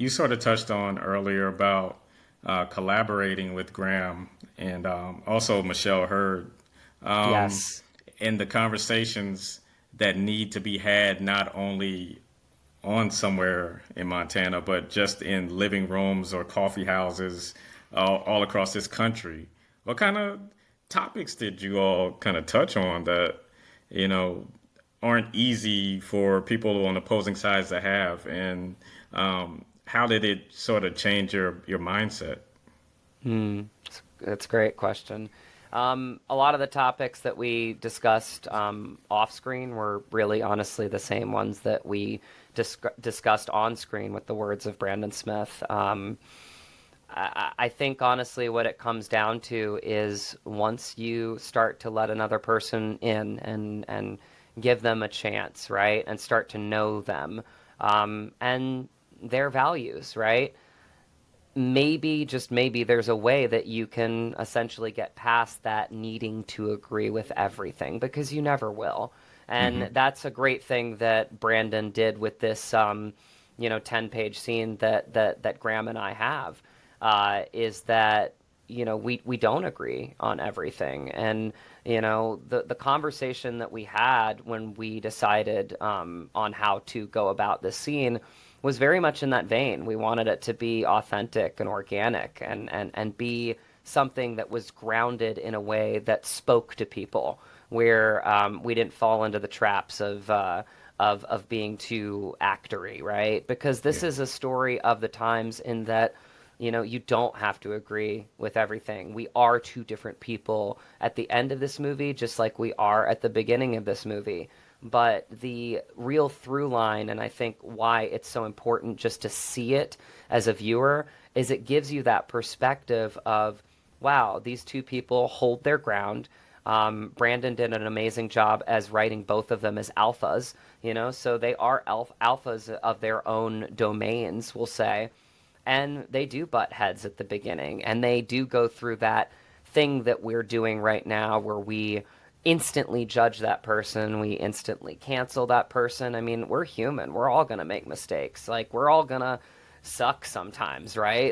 you sort of touched on earlier about collaborating with Graham and also Michelle Hurd, um, Yes. and the conversations that need to be had not only on somewhere in Montana, but just in living rooms or coffee houses all across this country. What kind of topics did you all kind of touch on that, you know, aren't easy for people on opposing sides to have? And how did it sort of change your mindset? That's a great question. A lot of the topics that we discussed off screen were really honestly the same ones that we discussed on screen with the words of Brandon Smith. I think honestly what it comes down to is once you start to let another person in and give them a chance, right? And start to know them and their values, right? Maybe, just maybe, there's a way that you can essentially get past that needing to agree with everything because you never will. And Hmm. that's a great thing that Brandon did with this, 10-page scene that Graham and I have, is that, we don't agree on everything. And, the conversation that we had when we decided on how to go about this scene was very much in that vein. We wanted it to be authentic and organic and be something that was grounded in a way that spoke to people, where we didn't fall into the traps of being too actory, right? Because this Yeah. is a story of the times in that you don't have to agree with everything. We are two different people at the end of this movie, just like we are at the beginning of this movie. But the real through line, and I think why it's so important just to see it as a viewer, is it gives you that perspective of, wow, these two people hold their ground. Brandon did an amazing job as writing both of them as alphas, so they are alphas of their own domains, we'll say, and they do butt heads at the beginning, and they do go through that thing that we're doing right now where we instantly judge that person, we instantly cancel that person. I mean, we're human, we're all gonna make mistakes, like we're all gonna suck sometimes, right?